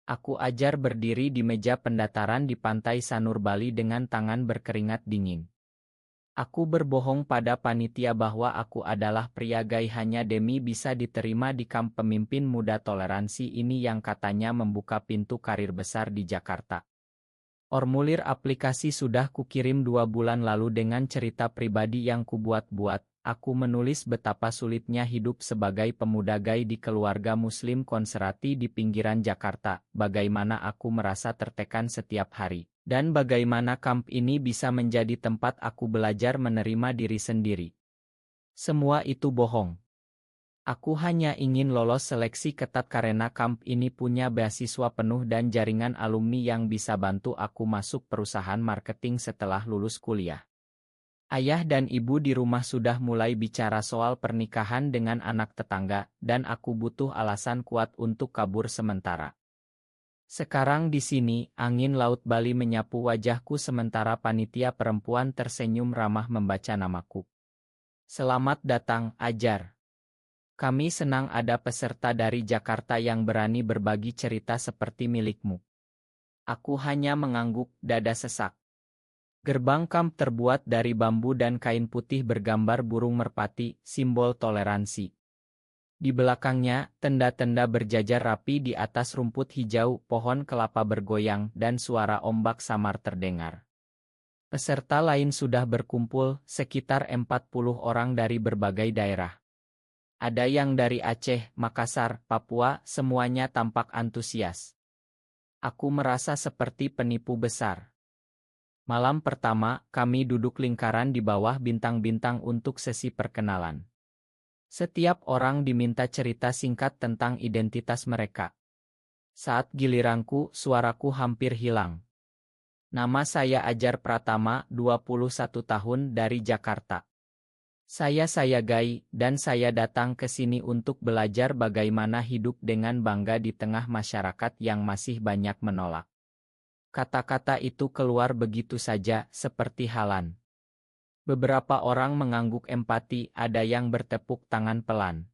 Aku ajar berdiri di meja pendataran di pantai Sanur Bali dengan tangan berkeringat dingin. Aku berbohong pada panitia bahwa aku adalah pria gay hanya demi bisa diterima di kamp pemimpin muda toleransi ini yang katanya membuka pintu karir besar di Jakarta. Formulir aplikasi sudah kukirim 2 bulan lalu dengan cerita pribadi yang kubuat-buat. Aku menulis betapa sulitnya hidup sebagai pemuda gay di keluarga muslim konservatif di pinggiran Jakarta, bagaimana aku merasa tertekan setiap hari, dan bagaimana kamp ini bisa menjadi tempat aku belajar menerima diri sendiri. Semua itu bohong. Aku hanya ingin lolos seleksi ketat karena kamp ini punya beasiswa penuh dan jaringan alumni yang bisa bantu aku masuk perusahaan marketing setelah lulus kuliah. Ayah dan ibu di rumah sudah mulai bicara soal pernikahan dengan anak tetangga, dan aku butuh alasan kuat untuk kabur sementara. Sekarang di sini, angin laut Bali menyapu wajahku sementara panitia perempuan tersenyum ramah membaca namaku. Selamat datang, Ajar. Kami senang ada peserta dari Jakarta yang berani berbagi cerita seperti milikmu. Aku hanya mengangguk, dada sesak. Gerbang kamp terbuat dari bambu dan kain putih bergambar burung merpati, simbol toleransi. Di belakangnya, tenda-tenda berjajar rapi di atas rumput hijau, pohon kelapa bergoyang, dan suara ombak samar terdengar. Peserta lain sudah berkumpul, sekitar 40 orang dari berbagai daerah. Ada yang dari Aceh, Makassar, Papua, semuanya tampak antusias. Aku merasa seperti penipu besar. Malam pertama, kami duduk lingkaran di bawah bintang-bintang untuk sesi perkenalan. Setiap orang diminta cerita singkat tentang identitas mereka. Saat giliranku, suaraku hampir hilang. Nama saya Ajar Pratama, 21 tahun dari Jakarta. Saya gay, dan saya datang ke sini untuk belajar bagaimana hidup dengan bangga di tengah masyarakat yang masih banyak menolak. Kata-kata itu keluar begitu saja, seperti halan. Beberapa orang mengangguk empati, ada yang bertepuk tangan pelan.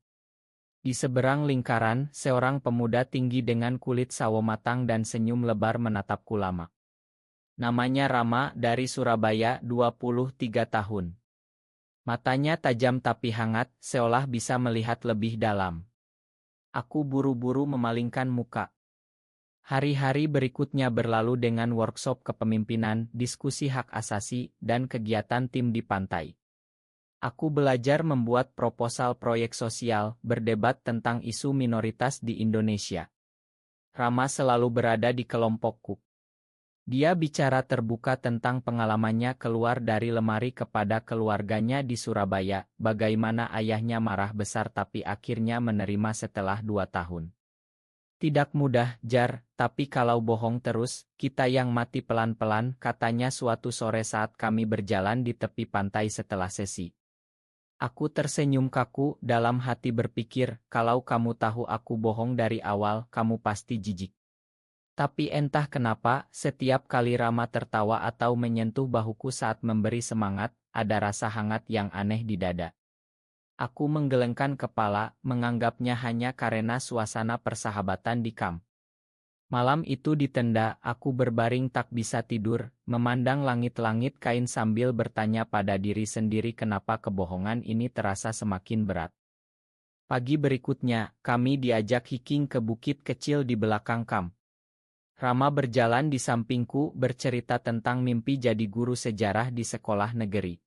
Di seberang lingkaran, seorang pemuda tinggi dengan kulit sawo matang dan senyum lebar menatapku lama. Namanya Rama, dari Surabaya, 23 tahun. Matanya tajam tapi hangat, seolah bisa melihat lebih dalam. Aku buru-buru memalingkan muka. Hari-hari berikutnya berlalu dengan workshop kepemimpinan, diskusi hak asasi, dan kegiatan tim di pantai. Aku belajar membuat proposal proyek sosial, berdebat tentang isu minoritas di Indonesia. Rama selalu berada di kelompokku. Dia bicara terbuka tentang pengalamannya keluar dari lemari kepada keluarganya di Surabaya, bagaimana ayahnya marah besar tapi akhirnya menerima setelah 2 tahun. Tidak mudah, Jar, tapi kalau bohong terus, kita yang mati pelan-pelan, katanya suatu sore saat kami berjalan di tepi pantai setelah sesi. Aku tersenyum kaku, dalam hati berpikir, kalau kamu tahu aku bohong dari awal, kamu pasti jijik. Tapi entah kenapa, setiap kali Rama tertawa atau menyentuh bahuku saat memberi semangat, ada rasa hangat yang aneh di dada. Aku menggelengkan kepala, menganggapnya hanya karena suasana persahabatan di kamp. Malam itu di tenda, aku berbaring tak bisa tidur, memandang langit-langit kain sambil bertanya pada diri sendiri kenapa kebohongan ini terasa semakin berat. Pagi berikutnya, kami diajak hiking ke bukit kecil di belakang kamp. Rama berjalan di sampingku bercerita tentang mimpi jadi guru sejarah di sekolah negeri.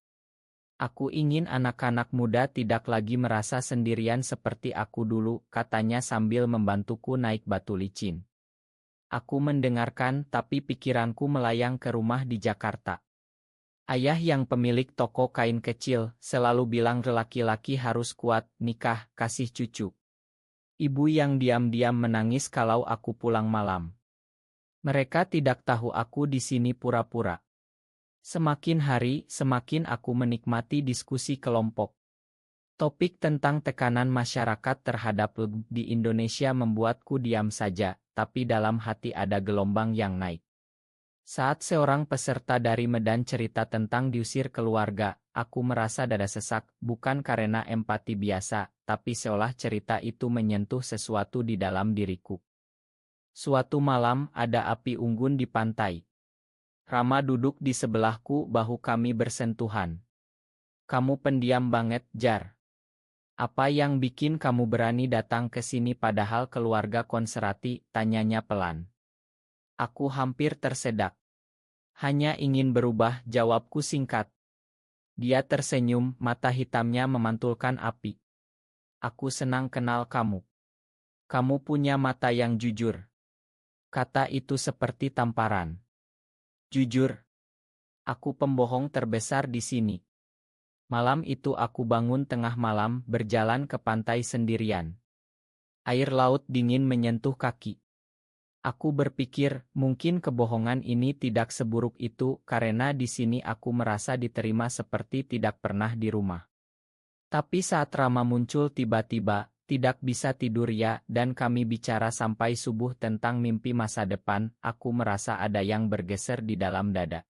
Aku ingin anak-anak muda tidak lagi merasa sendirian seperti aku dulu, katanya sambil membantuku naik batu licin. Aku mendengarkan tapi pikiranku melayang ke rumah di Jakarta. Ayah yang pemilik toko kain kecil selalu bilang laki-laki harus kuat, nikah, kasih cucu. Ibu yang diam-diam menangis kalau aku pulang malam. Mereka tidak tahu aku di sini pura-pura. Semakin hari, semakin aku menikmati diskusi kelompok. Topik tentang tekanan masyarakat terhadap LGBT di Indonesia membuatku diam saja, tapi dalam hati ada gelombang yang naik. Saat seorang peserta dari Medan cerita tentang diusir keluarga, aku merasa dada sesak, bukan karena empati biasa, tapi seolah cerita itu menyentuh sesuatu di dalam diriku. Suatu malam ada api unggun di pantai. Rama duduk di sebelahku, bahu kami bersentuhan. Kamu pendiam banget, Jar. Apa yang bikin kamu berani datang ke sini padahal keluarga konserati, tanyanya pelan. Aku hampir tersedak. Hanya ingin berubah, jawabku singkat. Dia tersenyum, mata hitamnya memantulkan api. Aku senang kenal kamu. Kamu punya mata yang jujur. Kata itu seperti tamparan. Jujur, aku pembohong terbesar di sini. Malam itu aku bangun tengah malam, berjalan ke pantai sendirian. Air laut dingin menyentuh kaki. Aku berpikir, mungkin kebohongan ini tidak seburuk itu karena di sini aku merasa diterima seperti tidak pernah di rumah. Tapi saat Rama muncul tiba-tiba, tidak bisa tidur ya, dan kami bicara sampai subuh tentang mimpi masa depan, aku merasa ada yang bergeser di dalam dada.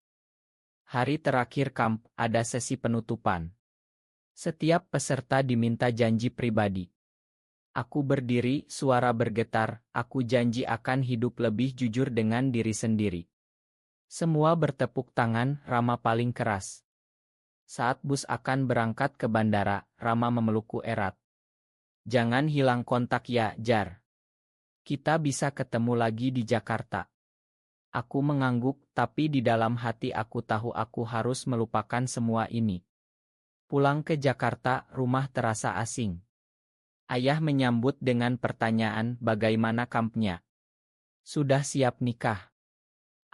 Hari terakhir kamp, ada sesi penutupan. Setiap peserta diminta janji pribadi. Aku berdiri, suara bergetar, aku janji akan hidup lebih jujur dengan diri sendiri. Semua bertepuk tangan, Rama paling keras. Saat bus akan berangkat ke bandara, Rama memelukku erat. Jangan hilang kontak ya, Jar. Kita bisa ketemu lagi di Jakarta. Aku mengangguk, tapi di dalam hati aku tahu aku harus melupakan semua ini. Pulang ke Jakarta, rumah terasa asing. Ayah menyambut dengan pertanyaan, bagaimana kampnya? Sudah siap nikah?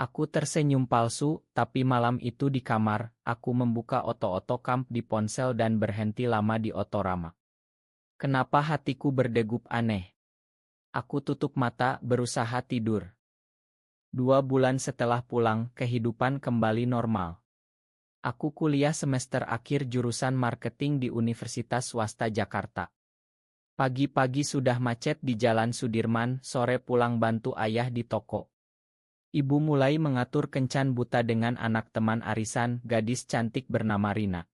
Aku tersenyum palsu, tapi malam itu di kamar, aku membuka oto-oto kamp di ponsel dan berhenti lama di Otorama. Kenapa hatiku berdegup aneh? Aku tutup mata, berusaha tidur. 2 bulan setelah pulang, kehidupan kembali normal. Aku kuliah semester akhir jurusan marketing di Universitas Swasta Jakarta. Pagi-pagi sudah macet di Jalan Sudirman, sore pulang bantu ayah di toko. Ibu mulai mengatur kencan buta dengan anak teman arisan, gadis cantik bernama Rina.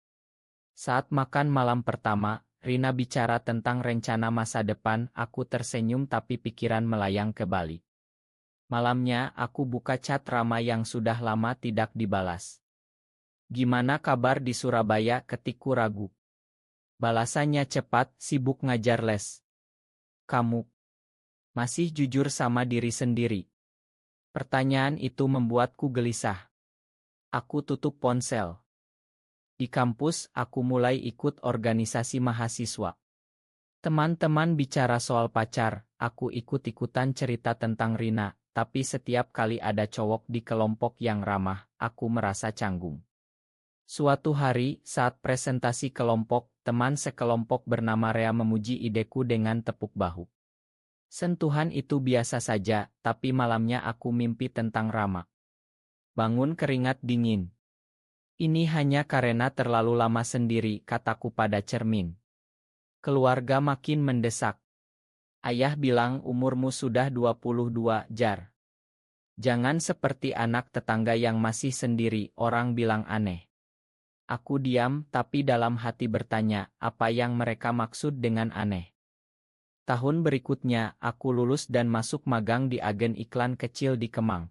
Saat makan malam pertama, Rina bicara tentang rencana masa depan, aku tersenyum tapi pikiran melayang ke Bali. Malamnya, aku buka chat Rama yang sudah lama tidak dibalas. Gimana kabar di Surabaya, ketikku ragu. Balasannya cepat, sibuk ngajar les. Kamu masih jujur sama diri sendiri? Pertanyaan itu membuatku gelisah. Aku tutup ponsel. Di kampus, aku mulai ikut organisasi mahasiswa. Teman-teman bicara soal pacar, aku ikut-ikutan cerita tentang Rina, tapi setiap kali ada cowok di kelompok yang ramah, aku merasa canggung. Suatu hari, saat presentasi kelompok, teman sekelompok bernama Rea memuji ideku dengan tepuk bahu. Sentuhan itu biasa saja, tapi malamnya aku mimpi tentang Rama. Bangun keringat dingin. Ini hanya karena terlalu lama sendiri, kataku pada cermin. Keluarga makin mendesak. Ayah bilang umurmu sudah 22, Jar. Jangan seperti anak tetangga yang masih sendiri, orang bilang aneh. Aku diam, tapi dalam hati bertanya, apa yang mereka maksud dengan aneh. Tahun berikutnya, aku lulus dan masuk magang di agen iklan kecil di Kemang.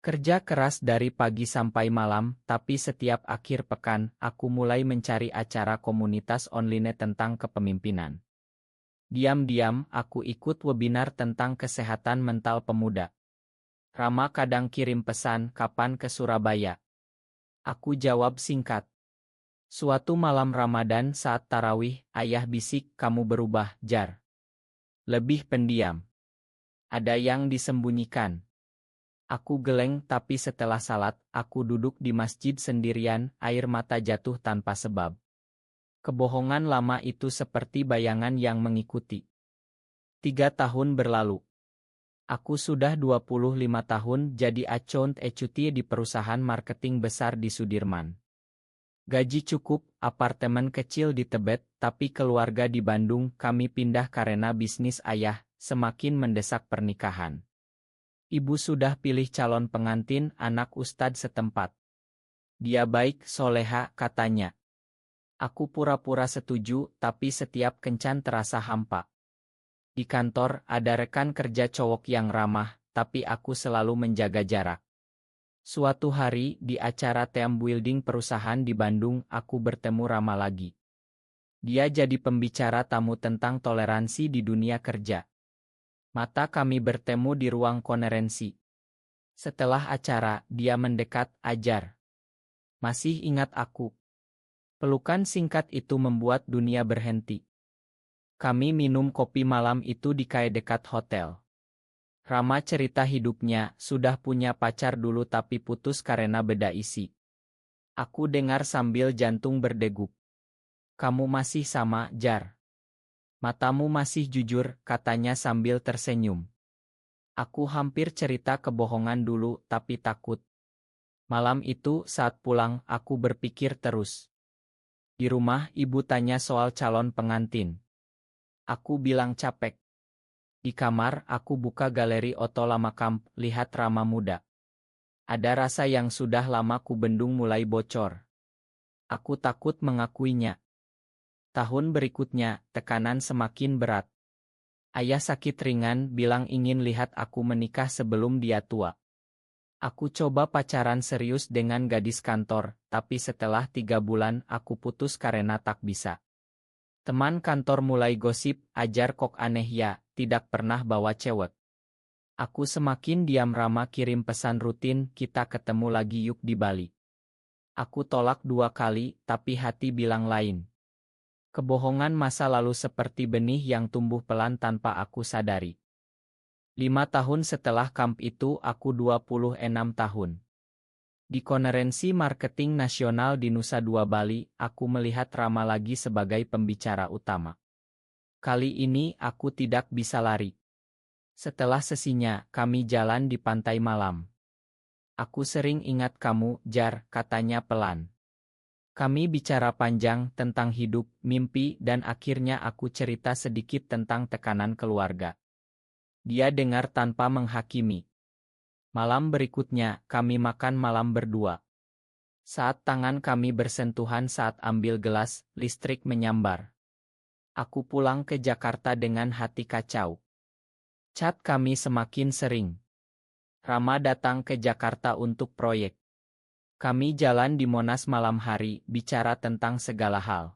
Kerja keras dari pagi sampai malam, tapi setiap akhir pekan, aku mulai mencari acara komunitas online tentang kepemimpinan. Diam-diam, aku ikut webinar tentang kesehatan mental pemuda. Rama kadang kirim pesan, kapan ke Surabaya? Aku jawab singkat. Suatu malam Ramadan saat tarawih, ayah bisik, kamu berubah, Jar. Lebih pendiam. Ada yang disembunyikan. Aku geleng, tapi setelah salat, aku duduk di masjid sendirian, air mata jatuh tanpa sebab. Kebohongan lama itu seperti bayangan yang mengikuti. 3 tahun berlalu. Aku sudah 25 tahun jadi account executive di perusahaan marketing besar di Sudirman. Gaji cukup, apartemen kecil di Tebet, tapi keluarga di Bandung, kami pindah karena bisnis ayah, semakin mendesak pernikahan. Ibu sudah pilih calon pengantin, anak ustadz setempat. Dia baik, soleha, katanya. Aku pura-pura setuju, tapi setiap kencan terasa hampa. Di kantor, ada rekan kerja cowok yang ramah, tapi aku selalu menjaga jarak. Suatu hari, di acara team building perusahaan di Bandung, aku bertemu Rama lagi. Dia jadi pembicara tamu tentang toleransi di dunia kerja. Mata kami bertemu di ruang konferensi. Setelah acara, dia mendekat, "Ajar. Masih ingat aku?" Pelukan singkat itu membuat dunia berhenti. Kami minum kopi malam itu di cafe dekat hotel. Rama cerita hidupnya, sudah punya pacar dulu tapi putus karena beda isi. Aku dengar sambil jantung berdegup. "Kamu masih sama, Jar. Matamu masih jujur," katanya sambil tersenyum. Aku hampir cerita kebohongan dulu tapi takut. Malam itu saat pulang aku berpikir terus. Di rumah ibu tanya soal calon pengantin. Aku bilang capek. Di kamar aku buka galeri Otto Lamakamp, lihat Rama muda. Ada rasa yang sudah lama kubendung mulai bocor. Aku takut mengakuinya. Tahun berikutnya, tekanan semakin berat. Ayah sakit ringan bilang ingin lihat aku menikah sebelum dia tua. Aku coba pacaran serius dengan gadis kantor, tapi setelah 3 bulan aku putus karena tak bisa. Teman kantor mulai gosip, "Ajar kok aneh ya, tidak pernah bawa cewek." Aku semakin diam. Rama kirim pesan rutin, "Kita ketemu lagi yuk di Bali." Aku tolak 2 kali, tapi hati bilang lain. Kebohongan masa lalu seperti benih yang tumbuh pelan tanpa aku sadari. 5 tahun setelah kamp itu aku 26 tahun. Di konferensi marketing nasional di Nusa Dua Bali, aku melihat Rama lagi sebagai pembicara utama. Kali ini aku tidak bisa lari. Setelah sesinya, kami jalan di pantai malam. "Aku sering ingat kamu, Jar," katanya pelan. Kami bicara panjang tentang hidup, mimpi, dan akhirnya aku cerita sedikit tentang tekanan keluarga. Dia dengar tanpa menghakimi. Malam berikutnya, kami makan malam berdua. Saat tangan kami bersentuhan saat ambil gelas, listrik menyambar. Aku pulang ke Jakarta dengan hati kacau. Chat kami semakin sering. Rama datang ke Jakarta untuk proyek. Kami jalan di Monas malam hari, bicara tentang segala hal.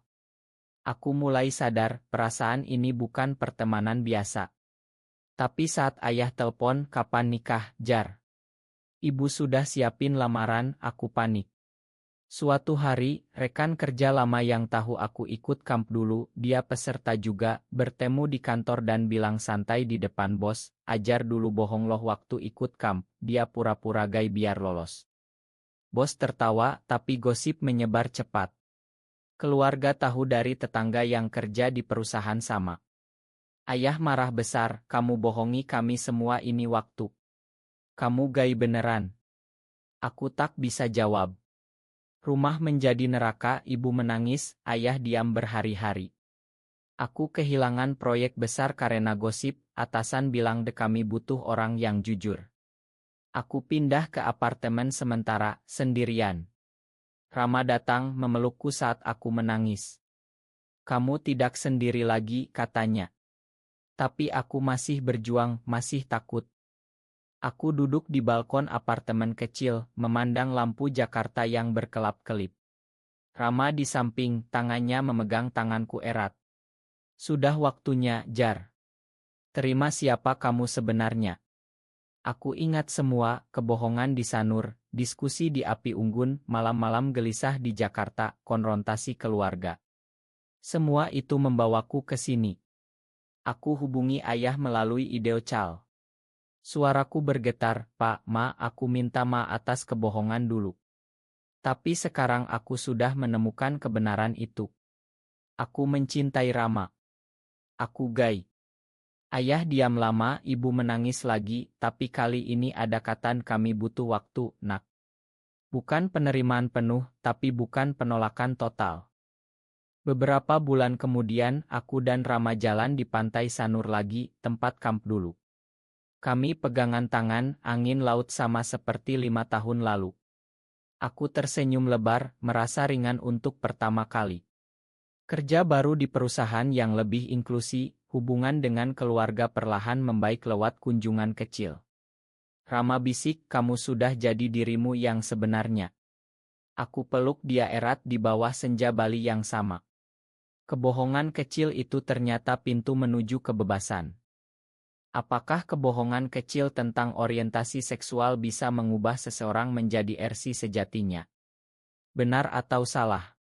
Aku mulai sadar, perasaan ini bukan pertemanan biasa. Tapi saat ayah telepon, "Kapan nikah, Jar? Ibu sudah siapin lamaran," aku panik. Suatu hari, rekan kerja lama yang tahu aku ikut kamp dulu, dia peserta juga, bertemu di kantor dan bilang santai di depan bos, "Ajar dulu bohong loh waktu ikut kamp, dia pura-pura gay biar lolos." Bos tertawa, tapi gosip menyebar cepat. Keluarga tahu dari tetangga yang kerja di perusahaan sama. Ayah marah besar, "Kamu bohongi kami semua ini waktu. Kamu gay beneran." Aku tak bisa jawab. Rumah menjadi neraka, ibu menangis, ayah diam berhari-hari. Aku kehilangan proyek besar karena gosip, atasan bilang kami butuh orang yang jujur. Aku pindah ke apartemen sementara, sendirian. Rama datang memelukku saat aku menangis. "Kamu tidak sendiri lagi," katanya. Tapi aku masih berjuang, masih takut. Aku duduk di balkon apartemen kecil, memandang lampu Jakarta yang berkelap-kelip. Rama di samping, tangannya memegang tanganku erat. "Sudah waktunya, Jar. Terima siapa kamu sebenarnya." Aku ingat semua, kebohongan di Sanur, diskusi di api unggun, malam-malam gelisah di Jakarta, konfrontasi keluarga. Semua itu membawaku ke sini. Aku hubungi ayah melalui video call. Suaraku bergetar, "Pak, Ma, aku minta maaf atas kebohongan dulu. Tapi sekarang aku sudah menemukan kebenaran itu. Aku mencintai Rama. Aku gay." Ayah diam lama, ibu menangis lagi, tapi kali ini ada kata, "Kami butuh waktu, Nak." Bukan penerimaan penuh, tapi bukan penolakan total. Beberapa bulan kemudian, aku dan Rama jalan di pantai Sanur lagi, tempat kamp dulu. Kami pegangan tangan, angin laut sama seperti 5 tahun lalu. Aku tersenyum lebar, merasa ringan untuk pertama kali. Kerja baru di perusahaan yang lebih inklusi, Hubungan dengan keluarga perlahan membaik lewat kunjungan kecil. Rama bisik, kamu sudah jadi dirimu yang sebenarnya. Aku peluk dia erat di bawah senja Bali yang sama. Kebohongan kecil itu ternyata pintu menuju kebebasan. Apakah kebohongan kecil tentang orientasi seksual bisa mengubah seseorang menjadi versi sejatinya? Benar atau salah?